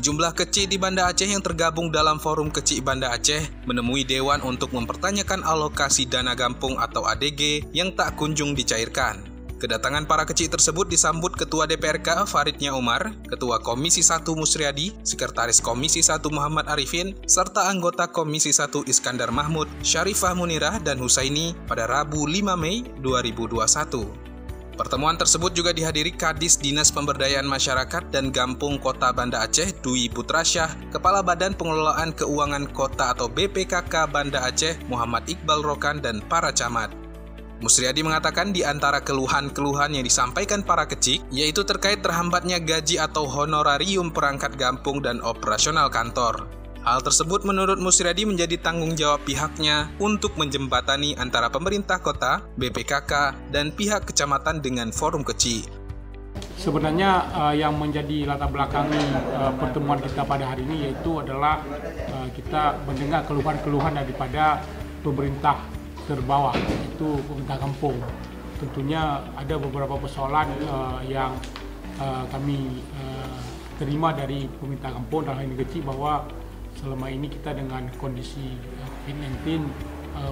Sejumlah kecil di Banda Aceh yang tergabung dalam Forum Kecil Banda Aceh menemui Dewan untuk mempertanyakan alokasi dana Gampung atau ADG yang tak kunjung dicairkan. Kedatangan para kecil tersebut disambut Ketua DPRK Faridnya Umar, Ketua Komisi 1 Musriadi, Sekretaris Komisi 1 Muhammad Arifin, serta anggota Komisi 1 Iskandar Mahmud, Syarifah Munirah, dan Husaini pada Rabu 5 Mei 2021. Pertemuan tersebut juga dihadiri Kadis Dinas Pemberdayaan Masyarakat dan Gampung Kota Banda Aceh Dwi Putrasyah, Kepala Badan Pengelolaan Keuangan Kota atau BPKK Banda Aceh Muhammad Iqbal Rokan, dan para camat. Musriadi mengatakan di antara keluhan-keluhan yang disampaikan para kecik yaitu terkait terhambatnya gaji atau honorarium perangkat gampung dan operasional kantor. Hal tersebut menurut Musriadi menjadi tanggung jawab pihaknya untuk menjembatani antara pemerintah kota, BPKK, dan pihak kecamatan dengan forum kecil. Sebenarnya yang menjadi latar belakangi pertemuan kita pada hari ini yaitu adalah kita mendengar keluhan-keluhan daripada pemerintah terbawah, yaitu pemerintah kampung. Tentunya ada beberapa persoalan yang kami terima dari pemerintah kampung dalam ini kecil, bahwa selama ini kita dengan kondisi COVID-19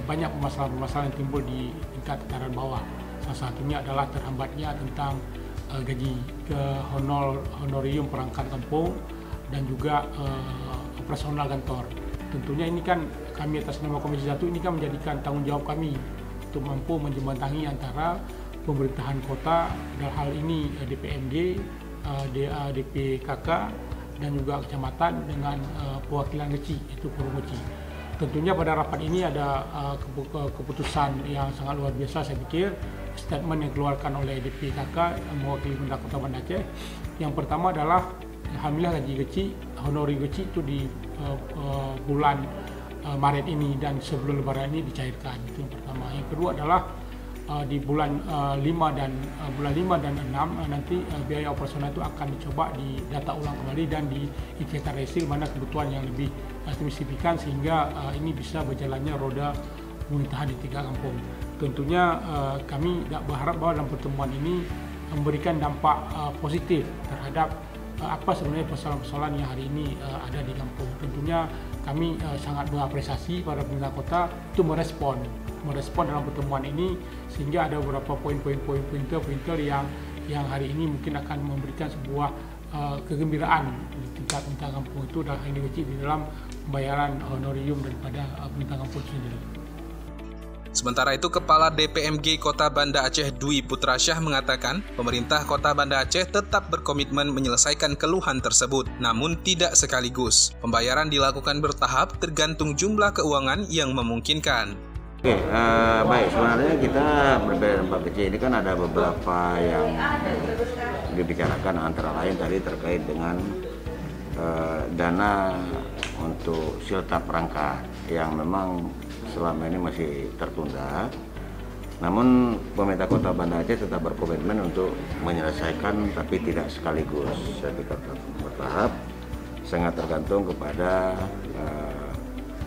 banyak permasalahan-permasalahan yang timbul di tingkat tataran bawah. Salah satunya adalah terhambatnya tentang gaji ke honorium perangkat kampung dan juga operasional kantor. Tentunya ini kan kami atas nama Komisi 1 ini kan menjadikan tanggung jawab kami untuk mampu menjembatani antara pemerintahan kota dalam hal ini DPMD, DPKK, dan juga kecamatan dengan perwakilan kecil, itu forum kecil. Tentunya pada rapat ini ada keputusan yang sangat luar biasa. Saya pikir statement yang dikeluarkan oleh DPKK mewakili pemerintah Kota Banda Aceh. Yang pertama adalah alhamdulillah gaji kecil, honori kecil itu di bulan Maret ini dan sebelum Lebaran ini dicairkan. Itu yang pertama. Yang kedua adalah di bulan 5 dan 6 nanti biaya operasional itu akan dicoba didata ulang kembali dan diinventarisir mana kebutuhan yang lebih signifikan sehingga ini bisa berjalannya roda pemerintahan di tiga kampung. Tentunya kami berharap bahwa dalam pertemuan ini memberikan dampak positif terhadap apa sebenarnya persoalan-persoalan yang hari ini ada di kampung. Tentunya kami sangat mengapresiasi pada pemerintah kota itu merespon dalam pertemuan ini, sehingga ada beberapa poin-pointer yang hari ini mungkin akan memberikan sebuah kegembiraan di tingkat pemerintah kampung itu dalam ini kecil di dalam pembayaran honorium daripada pemerintah kampung sendiri. Sementara itu, Kepala DPMG Kota Banda Aceh Dwi Putrasyah mengatakan pemerintah Kota Banda Aceh tetap berkomitmen menyelesaikan keluhan tersebut, namun tidak sekaligus. Pembayaran dilakukan bertahap tergantung jumlah keuangan yang memungkinkan. Oke, baik. Sebenarnya kita berbeda dengan Pak Kecil ini kan ada beberapa yang dibicarakan, antara lain tadi terkait dengan dana untuk siltap perangkat yang memang selama ini masih tertunda. Namun pemerintah Kota Banda Aceh tetap berkomitmen untuk menyelesaikan, tapi tidak sekaligus. Saya pikir bertahap, sangat tergantung kepada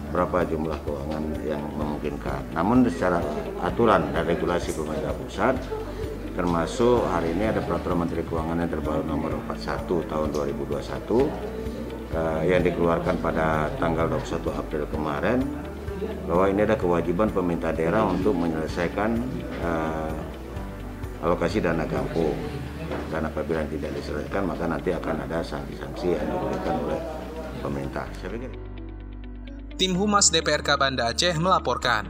berapa jumlah keuangan yang memungkinkan. Namun secara aturan dan regulasi pemerintah pusat, termasuk hari ini ada Peraturan Menteri Keuangan yang terbaru nomor 41 tahun 2021 yang dikeluarkan pada tanggal 21 April kemarin, bahwa ini ada kewajiban pemerintah daerah untuk menyelesaikan alokasi dana kampung, dan apabila tidak diselesaikan maka nanti akan ada sanksi-sanksi yang diberikan oleh pemerintah. Saya pikir Tim Humas DPRK Banda Aceh melaporkan.